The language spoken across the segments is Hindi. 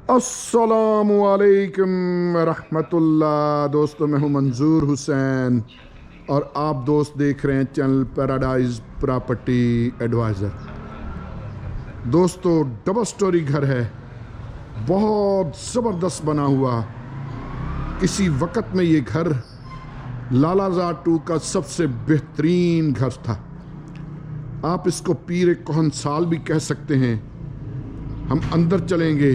अस्सलामुअलैकुम रहमतुल्लाह। दोस्तों, मैं हूं मंजूर हुसैन और आप दोस्त देख रहे हैं चैनल पैराडाइज प्रॉपर्टी एडवाइज़र। दोस्तों, डबल स्टोरी घर है, बहुत ज़बरदस्त बना हुआ। किसी वक्त में ये घर लालाज़ाद 2 का सबसे बेहतरीन घर था। आप इसको पीर कोहन साल भी कह सकते हैं। हम अंदर चलेंगे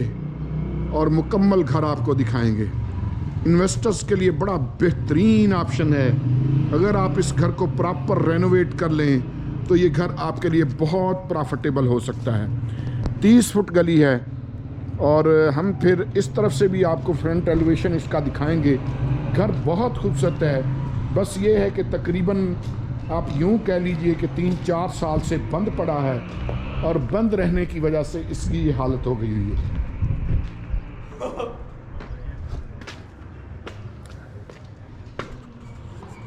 और मुकम्मल घर आपको दिखाएंगे। इन्वेस्टर्स के लिए बड़ा बेहतरीन ऑप्शन है। अगर आप इस घर को प्रॉपर रेनोवेट कर लें तो ये घर आपके लिए बहुत प्रॉफिटेबल हो सकता है। 30 फुट गली है और हम फिर इस तरफ से भी आपको फ्रंट एलिवेशन इसका दिखाएंगे। घर बहुत खूबसूरत है। बस ये है कि तकरीबन आप यूँ कह लीजिए कि 3-4 साल से बंद पड़ा है और बंद रहने की वजह से इसकी ये हालत हो गई हुई है।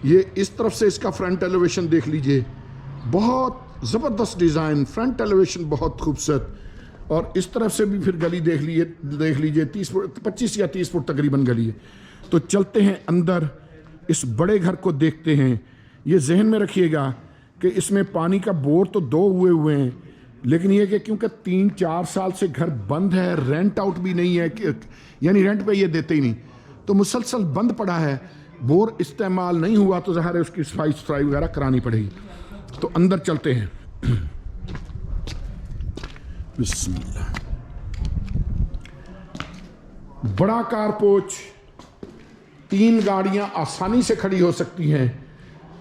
ये इस तरफ से इसका फ्रंट एलिवेशन देख लीजिए, बहुत ज़बरदस्त डिज़ाइन, फ्रंट एलिवेशन बहुत खूबसूरत। और इस तरफ से भी फिर गली देख लीजिए 30 फुट 25 या 30 फुट तकरीबन गली है। तो चलते हैं अंदर, इस बड़े घर को देखते हैं। ये जहन में रखिएगा कि इसमें पानी का बोर तो 2 हुए हैं, लेकिन ये कि क्योंकि 3-4 साल से घर बंद है, रेंट आउट भी नहीं है, यानी रेंट पे ये देते ही नहीं, तो मुसलसल बंद पड़ा है, बोर इस्तेमाल नहीं हुआ, तो ज़ाहिर है उसकी सफाई वगैरह करानी पड़ेगी। तो अंदर चलते हैं। बिस्मिल्लाह। बड़ा कारपोच, 3 गाड़ियां आसानी से खड़ी हो सकती हैं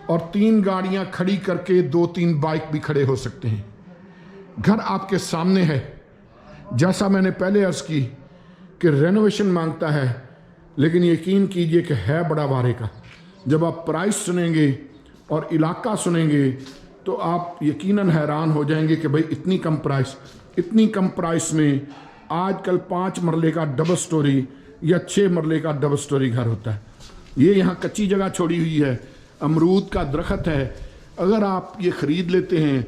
और 3 गाड़ियां खड़ी करके 2-3 बाइक भी खड़े हो सकते हैं। घर आपके सामने है। जैसा मैंने पहले अर्ज़ की कि रेनोवेशन मांगता है, लेकिन यकीन कीजिए कि है बड़ा बारे का। जब आप प्राइस सुनेंगे और इलाका सुनेंगे तो आप यकीनन हैरान हो जाएंगे कि भाई इतनी कम प्राइस में आजकल 5 मरले का डबल स्टोरी या 6 मरले का डबल स्टोरी घर होता है। ये यहाँ कच्ची जगह छोड़ी हुई है, अमरूद का दरख्त है। अगर आप ये ख़रीद लेते हैं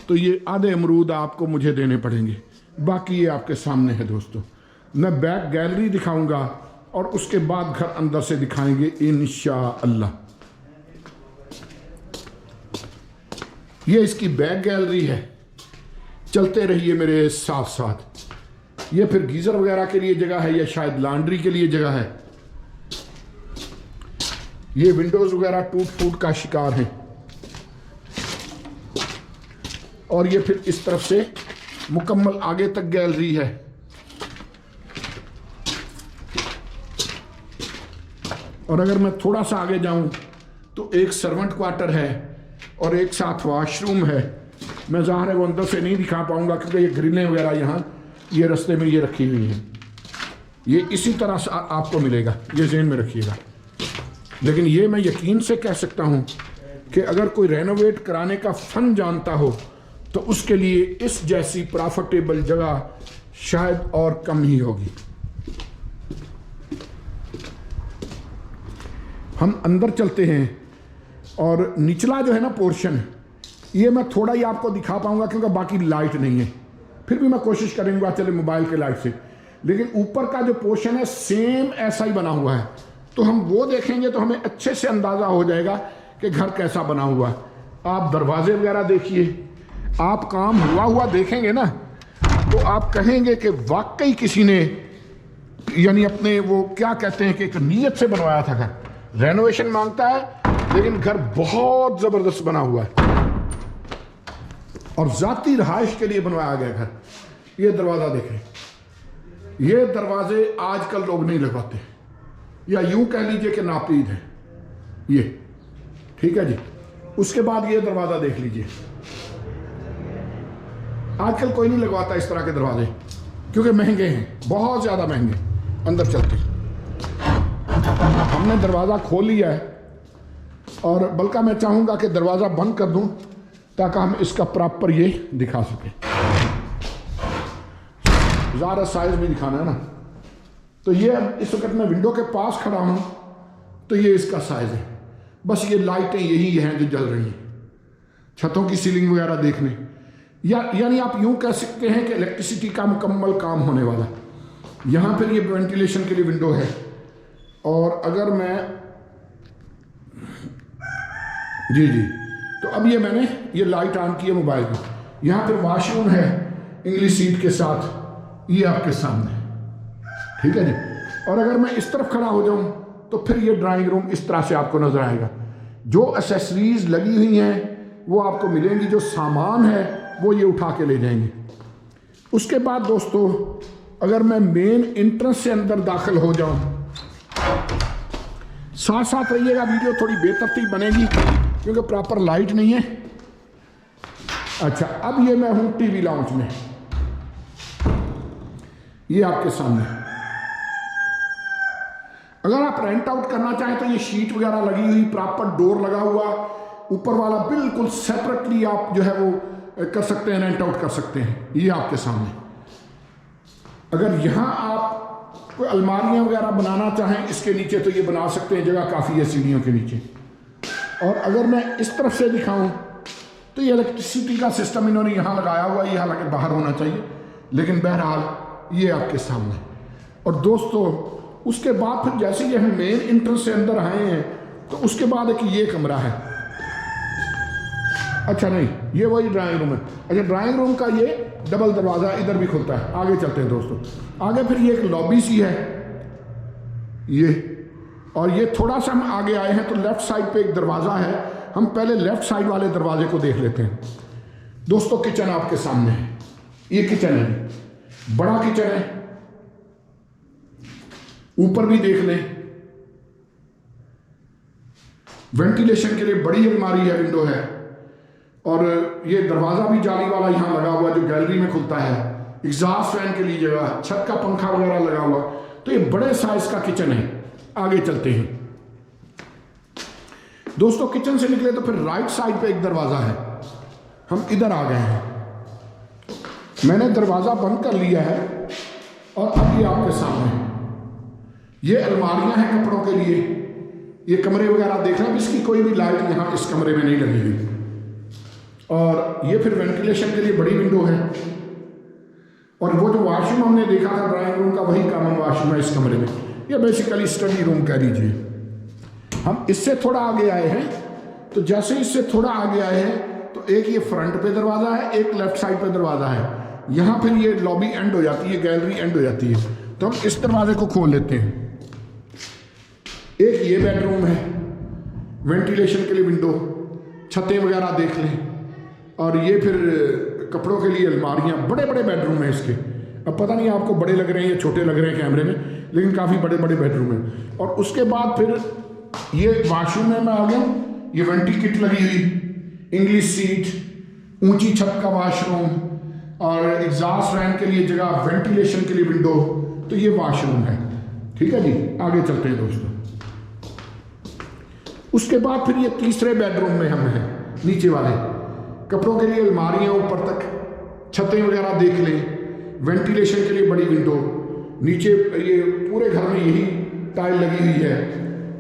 तो ये आधे अमरूद आपको मुझे देने पड़ेंगे, बाकी ये आपके सामने है। दोस्तों, मैं बैक गैलरी दिखाऊंगा और उसके बाद घर अंदर से दिखाएंगे इंशाअल्लाह। ये इसकी बैक गैलरी है। चलते रहिए मेरे साथ साथ। ये फिर गीज़र वगैरह के लिए जगह है या शायद लॉन्ड्री के लिए जगह है। ये विंडोज़ वगैरह टूट फूट का शिकार हैं। और ये फिर इस तरफ से मुकम्मल आगे तक गैलरी है। और अगर मैं थोड़ा सा आगे जाऊं तो एक सर्वेंट क्वार्टर है और एक साथ वॉशरूम है। मैं ज़ाहिर है वो अंदर से नहीं दिखा पाऊंगा क्योंकि ये ग्रिलें वगैरह यहाँ ये रास्ते में ये रखी हुई हैं। ये इसी तरह से आपको मिलेगा, ये ज़हन में रखिएगा। लेकिन ये मैं यकीन से कह सकता हूँ कि अगर कोई रेनोवेट कराने का फ़न जानता हो तो उसके लिए इस जैसी प्रॉफिटेबल जगह शायद और कम ही होगी। हम अंदर चलते हैं और निचला जो है ना पोर्शन, ये मैं थोड़ा ही आपको दिखा पाऊंगा क्योंकि बाकी लाइट नहीं है। फिर भी मैं कोशिश करूंगा चले मोबाइल के लाइट से। लेकिन ऊपर का जो पोर्शन है सेम ऐसा ही बना हुआ है, तो हम वो देखेंगे तो हमें अच्छे से अंदाज़ा हो जाएगा कि घर कैसा बना हुआ है। आप दरवाजे वगैरह देखिए, आप काम हुआ देखेंगे ना तो आप कहेंगे कि वाकई किसी ने यानी अपने वो क्या कहते हैं कि एक नीयत से बनवाया था घर। रेनोवेशन मांगता है लेकिन घर बहुत ज़बरदस्त बना हुआ है और ज़ाती रहाइश के लिए बनवाया गया घर। ये दरवाज़ा देखें, ये दरवाजे आजकल लोग नहीं लगवाते, या यूं कह लीजिए कि नापीद है ये, ठीक है जी। उसके बाद ये दरवाज़ा देख लीजिए, आजकल कोई नहीं लगवाता इस तरह के दरवाजे क्योंकि महंगे हैं, बहुत ज़्यादा महंगे। अंदर चलते हैं। हमने दरवाज़ा खोल लिया है और बल्कि मैं चाहूँगा कि दरवाज़ा बंद कर दूँ ताकि हम इसका प्रॉपर ये दिखा सकें। ज़्यादा साइज़ भी दिखाना है ना। तो ये इस वक्त मैं विंडो के पास खड़ा हूँ तो ये इसका साइज़ है। बस ये लाइटें यही हैं जो जल रही हैं, छतों की सीलिंग वगैरह देखने, यानी आप यूं कह सकते हैं कि इलेक्ट्रिसिटी का मुकम्मल काम होने वाला। यहाँ फिर ये वेंटिलेशन के लिए विंडो है। और अगर मैं जी तो अब ये मैंने ये लाइट ऑन की है मोबाइल की। यहाँ फिर वॉशरूम है इंग्लिश सीट के साथ, ये आपके सामने, ठीक है जी। और अगर मैं इस तरफ खड़ा हो जाऊँ तो फिर ये ड्राइंग रूम इस तरह से आपको नजर आएगा। जो एसेसरीज लगी हुई हैं वो आपको मिलेंगी, जो सामान है वो ये उठा के ले जाएंगे। उसके बाद दोस्तों अगर मैं मेन एंट्रेंस से अंदर दाखिल हो जाऊं, साथ साथ रहिएगा, वीडियो थोड़ी बेतरतीब बनेगी क्योंकि प्रॉपर लाइट नहीं है। अच्छा, अब ये मैं हूं टीवी लाउंज में, ये आपके सामने। अगर आप रेंट आउट करना चाहें तो ये शीट वगैरह लगी हुई, प्रॉपर डोर लगा हुआ, ऊपर वाला बिल्कुल सेपरेटली आप जो है वो कर सकते हैं, रेंट आउट कर सकते हैं। ये आपके सामने। अगर यहाँ आप कोई अलमारियाँ वगैरह बनाना चाहें इसके नीचे तो ये बना सकते हैं, जगह काफ़ी है सीढ़ियों के नीचे। और अगर मैं इस तरफ से दिखाऊं तो ये इलेक्ट्रिसिटी का सिस्टम इन्होंने यहाँ लगाया हुआ है, ये हालांकि बाहर होना चाहिए, लेकिन बहरहाल ये आपके सामने। और दोस्तों उसके बाद फिर जैसे ही हम मेन एंट्रेंस से अंदर आए हैं तो उसके बाद एक ये कमरा है। अच्छा नहीं, ये वही ड्राइंग रूम है। अच्छा, ड्राइंग रूम का ये डबल दरवाज़ा इधर भी खुलता है। आगे चलते हैं दोस्तों, आगे फिर ये एक लॉबी सी है ये, और ये थोड़ा सा हम आगे आए हैं तो लेफ्ट साइड पे एक दरवाज़ा है। हम पहले लेफ्ट साइड वाले दरवाजे को देख लेते हैं। दोस्तों किचन आपके सामने है, ये किचन है, बड़ा किचन है, ऊपर भी देख लें, वेंटिलेशन के लिए बड़ी अलमारी है, विंडो है, और ये दरवाज़ा भी जाली वाला यहाँ लगा हुआ जो गैलरी में खुलता है, एग्जॉस्ट फैन के लिए जगह, छत का पंखा वगैरह लगा हुआ। तो ये बड़े साइज का किचन है। आगे चलते हैं दोस्तों, किचन से निकले तो फिर राइट साइड पे एक दरवाज़ा है। हम इधर आ गए हैं, मैंने दरवाज़ा बंद कर लिया है और अब ये आपके सामने ये अलमारियां हैं कपड़ों के लिए। ये कमरे वगैरह देख रहे हैं, इसकी कोई भी लाइट यहाँ इस कमरे में नहीं लगी हुई। और ये फिर वेंटिलेशन के लिए बड़ी विंडो है। और वो जो वॉशरूम हमने देखा था ड्राइंग रूम का, वही कॉमन वॉशरूम है इस कमरे में। ये बेसिकली स्टडी रूम कह लीजिए। हम इससे थोड़ा आगे आए हैं, तो जैसे इससे थोड़ा आगे आए हैं तो एक ये फ्रंट पे दरवाज़ा है, एक लेफ्ट साइड पे दरवाज़ा है। यहाँ फिर ये लॉबी एंड हो जाती है, गैलरी एंड हो जाती है। तो हम इस दरवाजे को खोल लेते हैं। एक ये बेडरूम है, वेंटिलेशन के लिए विंडो, छतें वगैरह देख लें। और ये फिर कपड़ों के लिए अलमारियाँ, बड़े बड़े बेडरूम हैं इसके। अब पता नहीं आपको बड़े लग रहे हैं या छोटे लग रहे हैं कैमरे में, लेकिन काफ़ी बड़े बड़े बेडरूम हैं। और उसके बाद फिर ये वॉशरूम में मैं आ गया, ये वेंटी किट लगी हुई, इंग्लिश सीट, ऊंची छत का वॉशरूम, और एग्जॉस्ट फैन के लिए जगह, वेंटिलेशन के लिए विंडो। तो ये वॉशरूम है, ठीक है जी। आगे चलते हैं दोस्तों। उसके बाद फिर ये तीसरे बेडरूम में हम हैं, नीचे वाले, कपड़ों के लिए अलमारियाँ ऊपर तक, छतें वगैरह देख लें, वेंटिलेशन के लिए बड़ी विंडो, नीचे ये पूरे घर में यही टाइल लगी हुई है।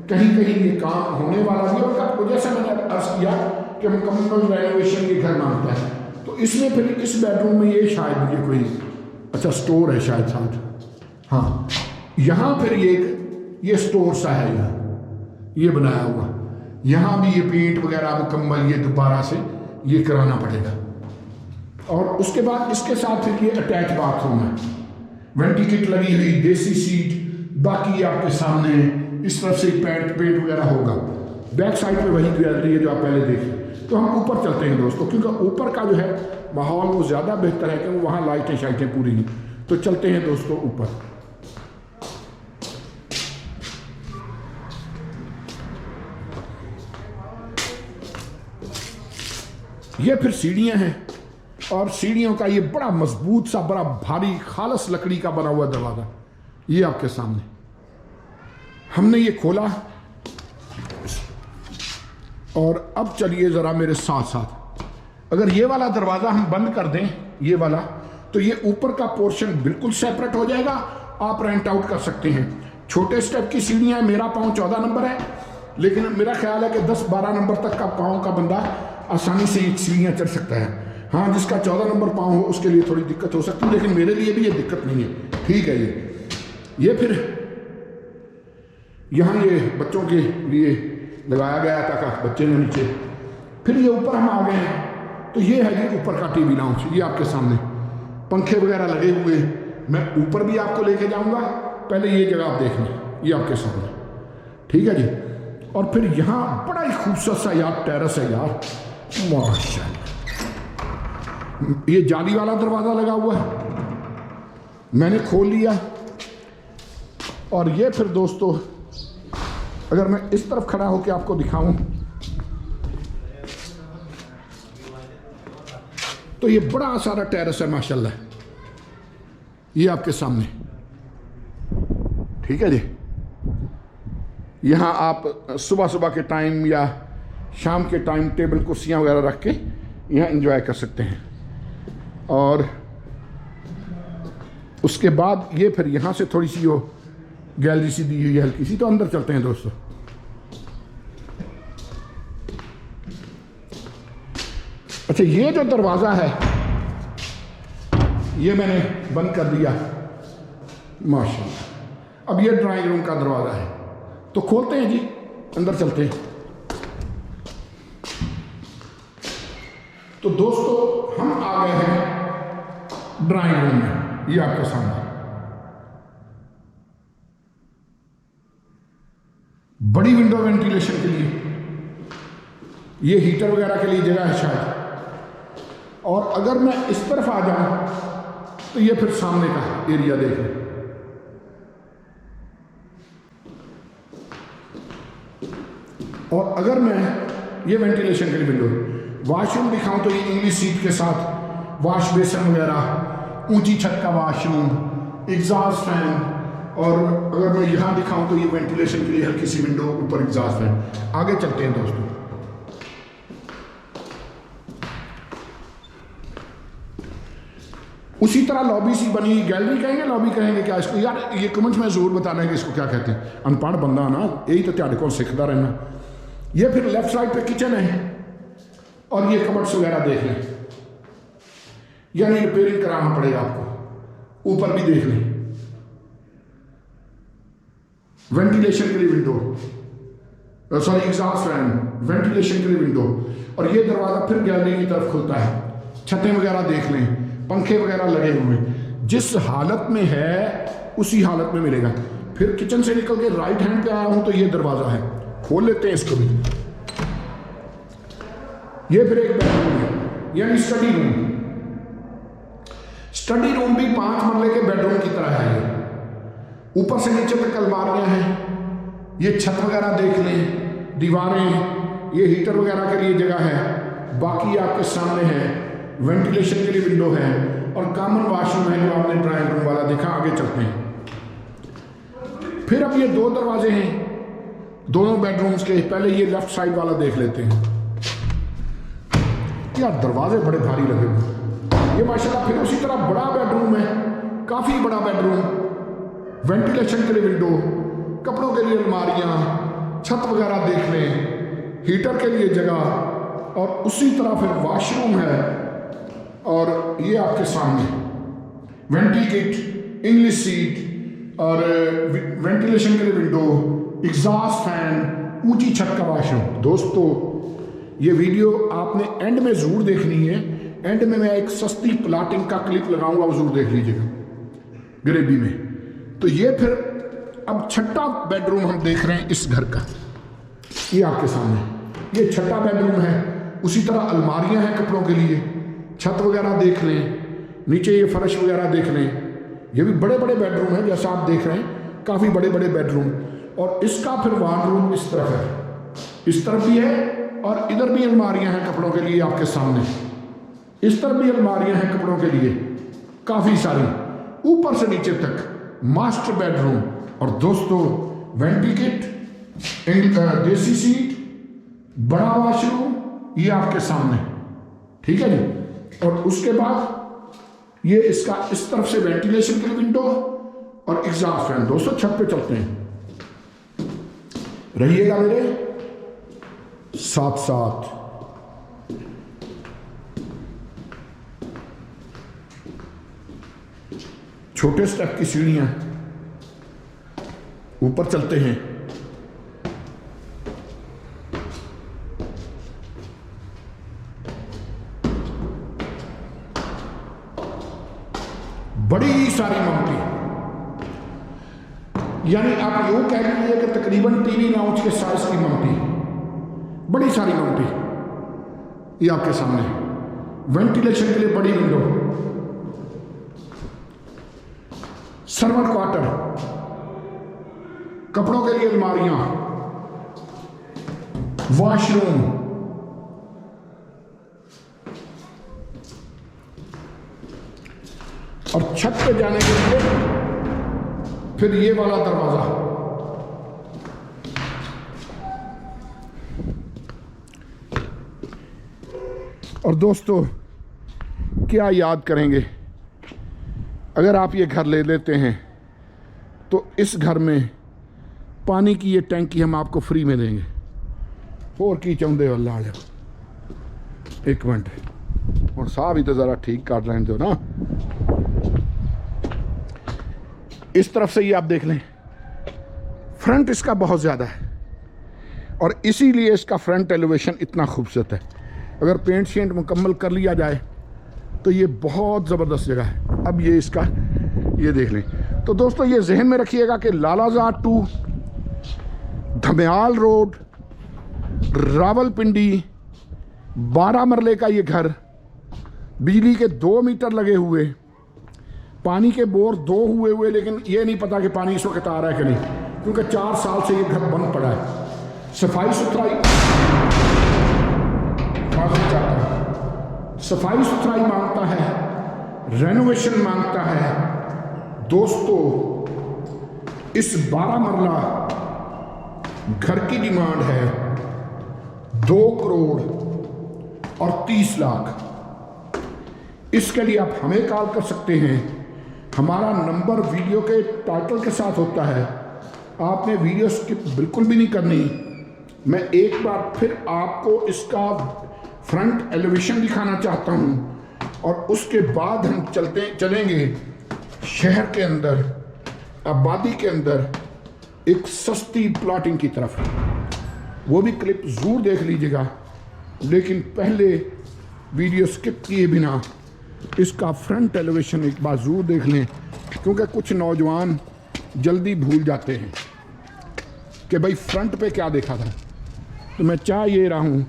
कहीं कहीं ये काम होने वाला भी, और जैसा मैंने अर्ज किया कि मुकम्मल रेनोवेशन ये घर मांगता है। तो इसमें फिर इस बेडरूम में ये शायद ये कोई अच्छा स्टोर है शायद साथ, हाँ, यहाँ फिर ये स्टोर सा है, यहाँ ये बनाया हुआ। यहाँ भी ये पेंट वगैरह मुकम्मल ये दोबारा से ये कराना पड़ेगा। और उसके बाद इसके साथ फिर ये अटैच बाथरूम है, वेंटी किट लगी हुई, देसी सीट, बाकी आपके सामने इस तरफ से पेंट वगैरह होगा। बैक साइड पे वही गैलरी है जो आप पहले देखें। तो हम ऊपर चलते हैं दोस्तों, क्योंकि ऊपर का जो है माहौल वो ज़्यादा बेहतर है, क्योंकि वहाँ लाइटें शाइटें पूरी हैं। तो चलते हैं दोस्तों ऊपर। ये फिर सीढ़ियाँ हैं, और सीढ़ियों का ये बड़ा मजबूत सा, बड़ा भारी खालस लकड़ी का बना हुआ दरवाज़ा, ये आपके सामने। हमने ये खोला, और अब चलिए ज़रा मेरे साथ साथ। अगर ये वाला दरवाज़ा हम बंद कर दें, ये वाला, तो ये ऊपर का पोर्शन बिल्कुल सेपरेट हो जाएगा, आप रेंट आउट कर सकते हैं। छोटे स्टेप की सीढ़ियाँ, मेरा पाँव 14 नंबर है, लेकिन मेरा ख्याल है कि 10-12 नंबर तक का पाँव का बंदा आसानी से ये सीढ़ियाँ चढ़ सकता है। हाँ, जिसका 14 नंबर पाँव हो उसके लिए थोड़ी दिक्कत हो सकती है, लेकिन मेरे लिए भी ये दिक्कत नहीं है, ठीक है। ये ये फिर यहाँ ये बच्चों के लिए लगाया गया था का बच्चे ने नीचे। फिर ये ऊपर हम आ गए हैं, तो ये है जी ऊपर का टीवी लाउंज। ये आपके सामने पंखे वगैरह लगे हुए, मैं ऊपर भी आपको लेके जाऊंगा, पहले ये जगह आप देख लें, ये आपके सामने, ठीक है जी। और फिर यहाँ बड़ा ही खूबसूरत सा यार टेरेस है यार, माशाल्लाह। ये जाली वाला दरवाज़ा लगा हुआ है, मैंने खोल लिया। और ये फिर दोस्तों अगर मैं इस तरफ खड़ा होकर आपको दिखाऊं तो ये बड़ा सारा टेरेस है माशाल्लाह, ये आपके सामने, ठीक है जी। यहाँ आप सुबह सुबह के टाइम या शाम के टाइम टेबल कुर्सियाँ वगैरह रख के यहाँ एंजॉय कर सकते हैं। और उसके बाद ये फिर यहाँ से थोड़ी सी वो गैलरी सी दी हुई है हल्की सी, तो अंदर चलते हैं दोस्तों। अच्छा, ये जो दरवाज़ा है ये मैंने बंद कर दिया माशाल्लाह। अब ये ड्राइंग रूम का दरवाज़ा है, तो खोलते हैं जी, अंदर चलते हैं। तो दोस्तों हम आ गए हैं ड्राइंग रूम में, ये आपके सामने बड़ी विंडो वेंटिलेशन के लिए, ये हीटर वगैरह के लिए जगह है शायद। और अगर मैं इस तरफ आ जाऊं तो ये फिर सामने का एरिया देख लें, और अगर मैं ये वेंटिलेशन के लिए विंडो, वॉशरूम दिखाऊं तो ये इंग्लिश सीट के साथ वॉश बेसन वगैरह, ऊंची छत का वॉशरूम, एग्जॉस्ट फैन। और अगर मैं यहाँ दिखाऊं तो ये वेंटिलेशन के लिए हल्की सी विंडो, ऊपर एग्जॉस्ट फैन। आगे चलते हैं दोस्तों। उसी तरह लॉबी सी बनी, गैलरी कहेंगे लॉबी कहेंगे क्या इसको यार, ये कमेंट्स में जरूर बताना है कि इसको क्या कहते हैं। अनपढ़ बंदा ना, यही तो त्याड़े को सीखता रहना। ये फिर लेफ्ट साइड पे किचन है, और ये कबर्ड्स वगैरह देख लें, यानी रिपेयरिंग कराना पड़ेगा आपको। ऊपर भी देख लें, वेंटिलेशन के लिए window, sorry exhaust fan, ventilation के लिए विंडो। और ये दरवाज़ा फिर गैलरी की तरफ खुलता है। छतें वगैरह देख लें, पंखे वगैरह लगे हुए, जिस हालत में है उसी हालत में मिलेगा। फिर किचन से निकल के राइट हैंड पे आया हूं तो ये दरवाज़ा है, खोल लेते हैं इसको भी। ये फिर एक बेडरूम है, यानी स्टडी रूम। स्टडी रूम भी 5 मरले के बेडरूम की तरह है। ये ऊपर से नीचे तक अलमारियां हैं, ये छत वगैरह देख लें, दीवारें, ये हीटर वगैरह के लिए जगह है। बाकी आपके सामने है वेंटिलेशन के लिए विंडो है, और कॉमन वॉशरूम है जो आपने ड्राइंग रूम वाला देखा। आगे चलते हैं। फिर अब ये 2 दरवाजे हैं दोनों बेडरूम्स के। पहले ये लेफ्ट साइड वाला देख लेते हैं। यार दरवाजे बड़े भारी लगे हुए, ये माशाल्लाह। फिर उसी तरह बड़ा बेडरूम है, काफ़ी बड़ा बेडरूम, वेंटिलेशन के लिए विंडो, कपड़ों के लिए अलमारियाँ, छत वगैरह देख लें, हीटर के लिए जगह। और उसी तरह फिर वॉशरूम है, और ये आपके सामने वेंटी किट, इंग्लिश सीट, और वेंटिलेशन के लिए विंडो, एग्जॉस्ट फैन, ऊंची छत का वॉशरूम। दोस्तों ये वीडियो आपने एंड में ज़रूर देखनी है। एंड में मैं एक सस्ती प्लाटिंग का क्लिप लगाऊंगा, वो ज़रूर देख लीजिएगा ग्रेवी में। तो ये फिर अब छठा बेडरूम हम देख रहे हैं इस घर का, ये आपके सामने, ये छठा बेडरूम है। उसी तरह अलमारियां हैं कपड़ों के लिए, छत वगैरह देख लें, नीचे ये फर्श वगैरह देख लें। ये भी बड़े बड़े बेडरूम हैं, जैसा आप देख रहे हैं, काफ़ी बड़े बड़े बेडरूम। और इसका फिर वार्डरूम इस तरफ है, इस तरफ भी है, और इधर भी अलमारियां हैं कपड़ों के लिए आपके सामने। इस तरफ भी अलमारियां हैं कपड़ों के लिए, काफ़ी सारी, ऊपर से नीचे तक मास्टर बेडरूम। और दोस्तों वेंटी किट, देसी सीट, बड़ा वॉशरूम, ये आपके सामने, ठीक है जी। और उसके बाद ये इसका इस तरफ से वेंटिलेशन के लिए विंडो और एग्जॉस्ट फैन। दोस्तों छत पे चलते हैं, रहिएगा मेरे साथ साथ। छोटे स्टेप की सीढ़ियां, ऊपर चलते हैं। बड़ी सारी ममटी, यानी आप यूं कह लीजिए कि तकरीबन टीवी लाउंज के साइज की ममटी, बड़ी सारी ममटी ये आपके सामने। वेंटिलेशन के लिए बड़ी विंडो, सर्वेंट क्वार्टर, कपड़ों के लिए अलमारियां, वॉशरूम, और छत पे जाने के लिए फिर ये वाला दरवाजा। और दोस्तों क्या याद करेंगे, अगर आप ये घर ले लेते हैं तो इस घर में पानी की ये टैंकी हम आपको फ्री में देंगे। और की चाहते हो अल्लाह वाले, एक मिनट और साहब ही तो ज़रा ठीक काट रहे दो ना। इस तरफ से ये आप देख लें, फ्रंट इसका बहुत ज़्यादा है और इसीलिए इसका फ्रंट एलिवेशन इतना खूबसूरत है। अगर पेंट शेंट मुकम्मल कर लिया जाए तो ये बहुत ज़बरदस्त जगह है। अब ये इसका ये देख लें। तो दोस्तों ये जहन में रखिएगा कि लालाजाद टू धम्याल रोड, रावलपिंडी, 12 मरले का ये घर, बिजली के 2 मीटर लगे हुए, पानी के बोर 2 हुए, लेकिन ये नहीं पता कि पानी इस वक्त आ रहा है कि नहीं, क्योंकि 4 साल से ये घर बंद पड़ा है। सफाई सुथराई मांगता है, रेनोवेशन मांगता है। दोस्तों इस 12 मरला घर की डिमांड है 2 करोड़ और 30 लाख। इसके लिए आप हमें कॉल कर सकते हैं। हमारा नंबर वीडियो के टाइटल के साथ होता है। आपने वीडियो स्किप बिल्कुल भी नहीं करनी। मैं एक बार फिर आपको इसका फ्रंट एलिवेशन दिखाना चाहता हूं और उसके बाद हम चलेंगे शहर के अंदर, आबादी के अंदर एक सस्ती प्लॉटिंग की तरफ। वो भी क्लिप ज़रूर देख लीजिएगा, लेकिन पहले वीडियो स्किप किए बिना इसका फ्रंट एलिवेशन एक बार ज़रूर देख लें, क्योंकि कुछ नौजवान जल्दी भूल जाते हैं कि भाई फ्रंट पे क्या देखा था। तो मैं चाह ये रहा हूँ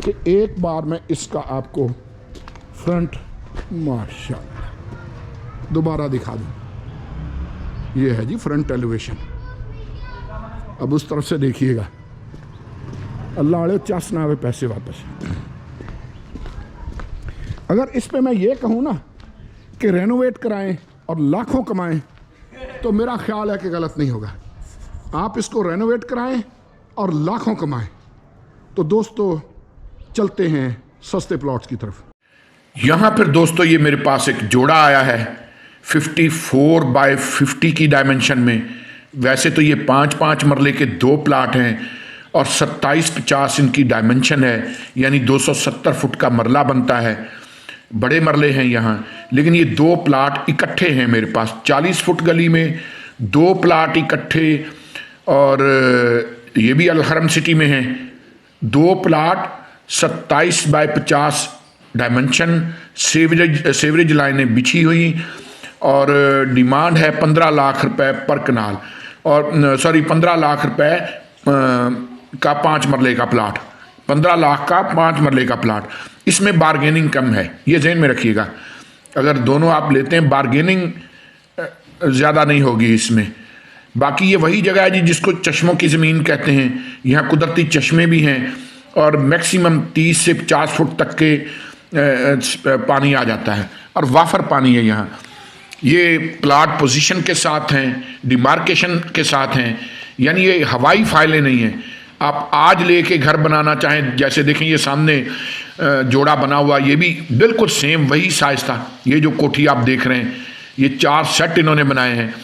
कि एक बार मैं इसका आपको फ्रंट माशाअल्लाह दोबारा दिखा दूँ। ये है जी फ्रंट एलिवेशन। अब उस तरफ से देखिएगा, अल्लाह वाले चस ना आवे पैसे वापस। अगर इस पे मैं ये कहूँ ना कि रेनोवेट कराएं और लाखों कमाएं, तो मेरा ख्याल है कि गलत नहीं होगा। आप इसको रेनोवेट कराएं और लाखों कमाएं। तो दोस्तों चलते हैं सस्ते प्लॉट्स की तरफ। यहाँ पर दोस्तों ये मेरे पास एक जोड़ा आया है 54 बाय 50 की डायमेंशन में। वैसे तो ये 5-5 मरले के 2 प्लाट हैं और 27-50 इनकी डायमेंशन है, यानी 270 फुट का मरला बनता है। बड़े मरले हैं यहाँ, लेकिन ये 2 प्लाट इकट्ठे हैं मेरे पास। 40 फुट गली में 2 प्लाट इकट्ठे, और ये भी अलहरम सिटी में हैं। 2 प्लाट 27 बाय 50 डायमेंशन, सेवरेज लाइनें बिछी हुई, और डिमांड है 15 लाख रुपए पर कनाल, और सॉरी 15 लाख रुपए का 5 मरले का प्लाट, 15 लाख का 5 मरले का प्लाट। इसमें बारगेनिंग कम है, ये ज़हन में रखिएगा। अगर दोनों आप लेते हैं बारगेनिंग ज़्यादा नहीं होगी इसमें। बाकी ये वही जगह है जी जिसको चश्मों की ज़मीन कहते हैं। यहाँ कुदरती चश्मे भी हैं और मैक्सिमम 30 से 50 फुट तक के पानी आ जाता है, और वाफर पानी है यहाँ। ये प्लाट पोजीशन के साथ हैं, डिमार्केशन के साथ हैं, यानी ये हवाई फाइलें नहीं हैं। आप आज लेके घर बनाना चाहें, जैसे देखें ये सामने जोड़ा बना हुआ, ये भी बिल्कुल सेम वही साइज़ था। ये जो कोठी आप देख रहे हैं, ये 4 सेट इन्होंने बनाए हैं,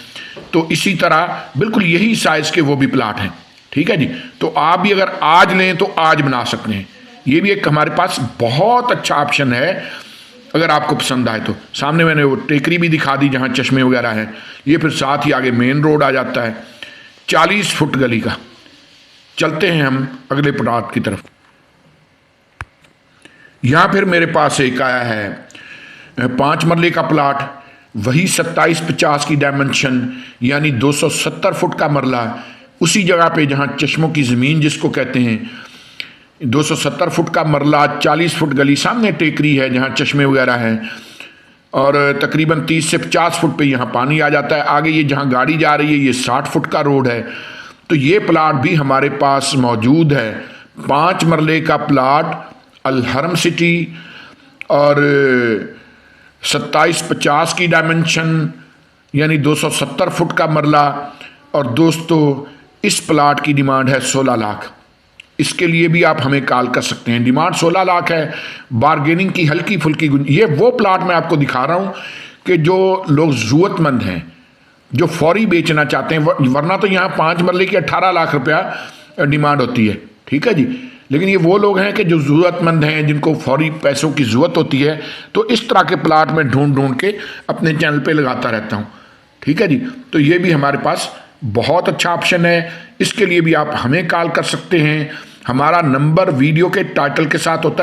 तो इसी तरह बिल्कुल यही साइज़ के वो भी प्लाट हैं। ठीक है जी। तो आप भी अगर आज लें तो आज बना सकते हैं। ये भी एक हमारे पास बहुत अच्छा ऑप्शन है, अगर आपको पसंद आए तो। सामने मैंने वो टेकरी भी दिखा दी जहाँ चश्मे वगैरह हैं। ये फिर साथ ही आगे मेन रोड आ जाता है। 40 फुट गली का। चलते हैं हम अगले प्लॉट की तरफ। यहां फिर मेरे पास एक आया है 5 मरले का प्लॉट, वही 2750 की डायमेंशन, यानी 270 फुट का मरला, उसी जगह पे जहां चश्मों की ज़मीन जिसको कहते हैं। 270 फुट का मरला, 40 फुट गली, सामने टेकरी है जहां चश्मे वगैरह हैं, और तकरीबन 30 से 50 फुट पे यहाँ पानी आ जाता है। आगे ये जहाँ गाड़ी जा रही है ये 60 फुट का रोड है। तो ये प्लाट भी हमारे पास मौजूद है, 5 मरले का प्लाट, अलहरम सिटी, और 2750 की डायमेंशन, यानी 270 फुट का मरला। और दोस्तों इस प्लाट की डिमांड है 16 लाख। इसके लिए भी आप हमें कॉल कर सकते हैं। डिमांड 16 लाख है, बारगेनिंग की हल्की फुल्की ये वो प्लाट मैं आपको दिखा रहा हूं कि जो लोग ज़रूरतमंद हैं, जो फौरी बेचना चाहते हैं, वरना तो यहाँ 5 मरले की 18 लाख रुपया डिमांड होती है, ठीक है जी। लेकिन ये वो लोग हैं कि जो ज़रूरतमंद हैं, जिनको फौरी पैसों की ज़रूरत होती है। तो इस तरह के प्लाट में ढूंढ ढूंढ के अपने चैनल पे लगाता रहता हूँ, ठीक है जी। तो ये भी हमारे पास बहुत अच्छा ऑप्शन है। इसके लिए भी आप हमें कॉल कर सकते हैं। हमारा नंबर वीडियो के टाइटल के साथ होता है।